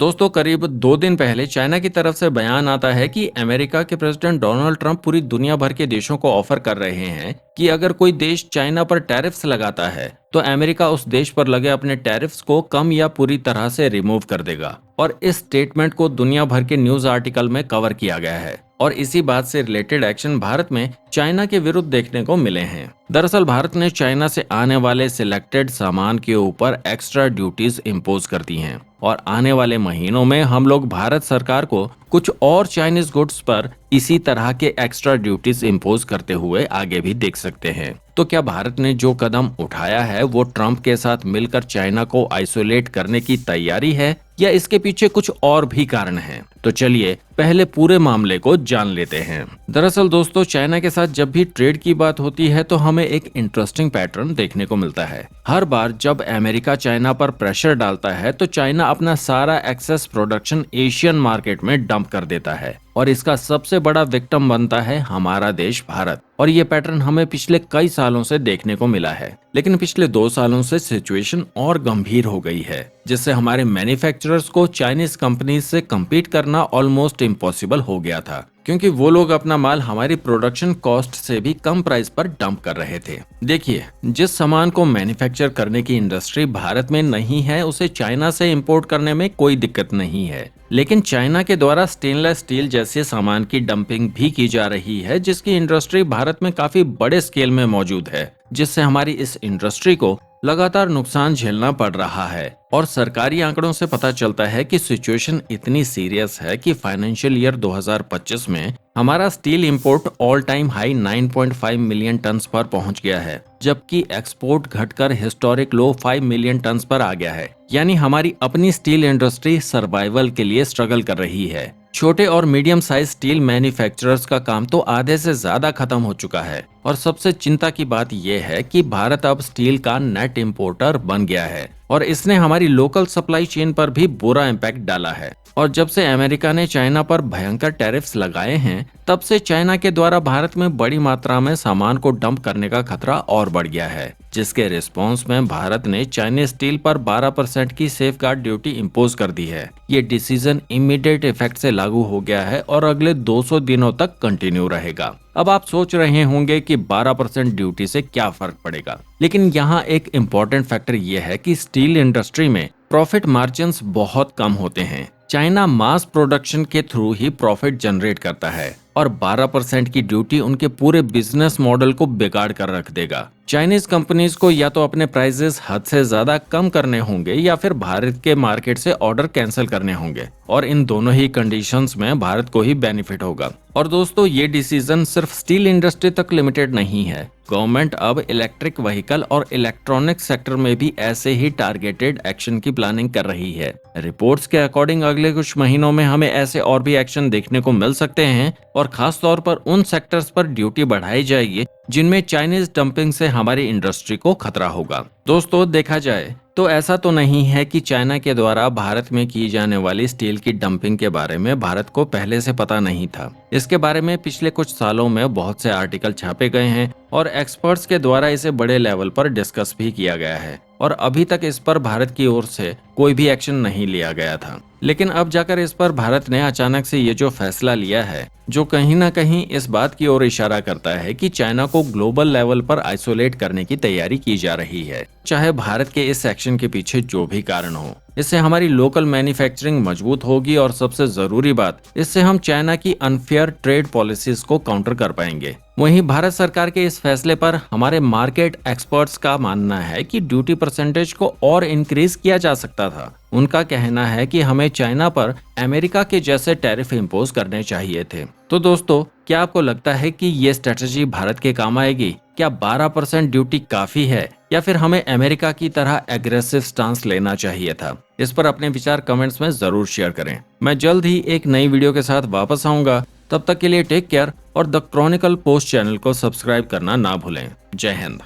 दोस्तों करीब 2 दिन पहले चाइना की तरफ से बयान आता है कि अमेरिका के प्रेसिडेंट डोनाल्ड ट्रंप पूरी दुनिया भर के देशों को ऑफर कर रहे हैं कि अगर कोई देश चाइना पर टैरिफ्स लगाता है तो अमेरिका उस देश पर लगे अपने टैरिफ्स को कम या पूरी तरह से रिमूव कर देगा। और इस स्टेटमेंट को दुनिया भर के न्यूज आर्टिकल में कवर किया गया है और इसी बात से रिलेटेड एक्शन भारत में चाइना के विरुद्ध देखने को मिले हैं। दरअसल भारत ने चाइना से आने वाले सिलेक्टेड सामान के ऊपर एक्स्ट्रा ड्यूटीज इम्पोज कर दी हैं और आने वाले महीनों में हम लोग भारत सरकार को कुछ और चाइनीज गुड्स पर इसी तरह के एक्स्ट्रा ड्यूटीज इम्पोज करते हुए आगे भी देख सकते हैं। तो क्या भारत ने जो कदम उठाया है वो ट्रंप के साथ मिलकर चाइना को आइसोलेट करने की तैयारी है या इसके पीछे कुछ और भी कारण हैं? तो चलिए पहले पूरे मामले को जान लेते हैं। दरअसल दोस्तों चाइना के साथ जब भी ट्रेड की बात होती है तो हमें एक इंटरेस्टिंग पैटर्न देखने को मिलता है। हर बार जब अमेरिका चाइना पर प्रेशर डालता है तो चाइना अपना सारा एक्सेस प्रोडक्शन एशियन मार्केट में डंप कर देता है और इसका सबसे बड़ा विक्टिम बनता है हमारा देश भारत। और ये पैटर्न हमें पिछले कई सालों से देखने को मिला है, लेकिन पिछले 2 सालों से सिचुएशन और गंभीर हो गई है, जिससे हमारे मैन्युफैक्चरर्स को चाइनीज कंपनीज से कम्पीट करना ऑलमोस्ट इम्पॉसिबल हो गया था, क्योंकि वो लोग अपना माल हमारी प्रोडक्शन कॉस्ट से भी कम प्राइस पर डंप कर रहे थे। देखिए, जिस सामान को मैन्युफैक्चर करने की इंडस्ट्री भारत में नहीं है उसे चाइना से इंपोर्ट करने में कोई दिक्कत नहीं है, लेकिन चाइना के द्वारा स्टेनलेस स्टील जैसे सामान की डंपिंग भी की जा रही है, जिसकी इंडस्ट्री भारत में काफी बड़े स्केल में मौजूद है, जिससे हमारी इस इंडस्ट्री को लगातार नुकसान झेलना पड़ रहा है। और सरकारी आंकड़ों से पता चलता है कि सिचुएशन इतनी सीरियस है कि फाइनेंशियल ईयर 2025 में हमारा steel import all time high 9.5 million turns पर पहुंच गया है, जबकि एक्सपोर्ट घटकर हिस्टोरिक लो 5 मिलियन टन्स पर आ गया है। यानी हमारी अपनी स्टील इंडस्ट्री सर्वाइवल के लिए स्ट्रगल कर रही है। छोटे और मीडियम साइज स्टील मैन्युफैक्चरर्स का काम तो आधे से ज्यादा खत्म हो चुका है और सबसे चिंता की बात यह है कि भारत अब स्टील का नेट इंपोर्टर बन गया है और इसने हमारी लोकल सप्लाई चेन पर भी बुरा इम्पैक्ट डाला है। और जब से अमेरिका ने चाइना पर भयंकर टैरिफ्स लगाए हैं तब से चाइना के द्वारा भारत में बड़ी मात्रा में सामान को डंप करने का खतरा और बढ़ गया है, जिसके रिस्पॉन्स में भारत ने चाइनीज स्टील पर 12% की सेफगार्ड ड्यूटी इम्पोज कर दी है। ये डिसीजन इमीडिएट इफेक्ट से लागू हो गया है और अगले 200 दिनों तक कंटिन्यू रहेगा। अब आप सोच रहे होंगे कि 12% ड्यूटी से क्या फर्क पड़ेगा, लेकिन यहाँ एक इम्पोर्टेंट फैक्टर ये है कि स्टील इंडस्ट्री में प्रॉफिट मार्जिन्स बहुत कम होते हैं। चाइना मास प्रोडक्शन के थ्रू ही प्रॉफिट जनरेट करता है और 12% की ड्यूटी उनके पूरे बिजनेस मॉडल को बिगाड़ कर रख देगा। चाइनीज कंपनीज को या तो अपने प्राइसेस हद से ज्यादा कम करने होंगे या फिर भारत के मार्केट से ऑर्डर कैंसिल करने होंगे और इन दोनों ही कंडीशंस में भारत को ही बेनिफिट होगा। और दोस्तों ये डिसीजन सिर्फ स्टील इंडस्ट्री तक लिमिटेड नहीं है। गवर्नमेंट अब इलेक्ट्रिक व्हीकल और इलेक्ट्रॉनिक सेक्टर में भी ऐसे ही टारगेटेड एक्शन की प्लानिंग कर रही है। रिपोर्ट्स के अकॉर्डिंग अगले कुछ महीनों में हमें ऐसे और भी एक्शन देखने को मिल सकते हैं और खास तौर पर उन सेक्टर्स पर ड्यूटी बढ़ाई जाएगी जिनमें चाइनीज डंपिंग से हमारी इंडस्ट्री को खतरा होगा। दोस्तों देखा जाए तो ऐसा तो नहीं है कि चाइना के द्वारा भारत में की जाने वाली स्टील की डंपिंग के बारे में भारत को पहले से पता नहीं था। इसके बारे में पिछले कुछ सालों में बहुत से आर्टिकल छापे गए हैं और एक्सपर्ट्स के द्वारा इसे बड़े लेवल पर डिस्कस भी किया गया है और अभी तक इस पर भारत की ओर से कोई भी एक्शन नहीं लिया गया था। लेकिन अब जाकर इस पर भारत ने अचानक से ये जो फैसला लिया है, जो कहीं ना कहीं इस बात की ओर इशारा करता है कि चाइना को ग्लोबल लेवल पर आइसोलेट करने की तैयारी की जा रही है। चाहे भारत के इस एक्शन के पीछे जो भी कारण हो, इससे हमारी लोकल मैन्युफैक्चरिंग मजबूत होगी और सबसे जरूरी बात, इससे हम चाइना की अनफेयर ट्रेड पॉलिसीज को काउंटर कर पाएंगे। वहीं भारत सरकार के इस फैसले पर हमारे मार्केट एक्सपर्ट्स का मानना है कि ड्यूटी परसेंटेज को और इंक्रीज किया जा सकता था। उनका कहना है कि हमें चाइना पर अमेरिका के जैसे टैरिफ इम्पोज करने चाहिए थे। तो दोस्तों क्या आपको लगता है कि ये स्ट्रेटजी भारत के काम आएगी? क्या 12% ड्यूटी काफी है या फिर हमें अमेरिका की तरह एग्रेसिव स्टांस लेना चाहिए था? इस पर अपने विचार कमेंट्स में जरूर शेयर करें। मैं जल्द ही एक नई वीडियो के साथ वापस आऊंगा। तब तक के लिए टेक केयर और द क्रॉनिकल पोस्ट चैनल को सब्सक्राइब करना ना भूलें। जय हिंद।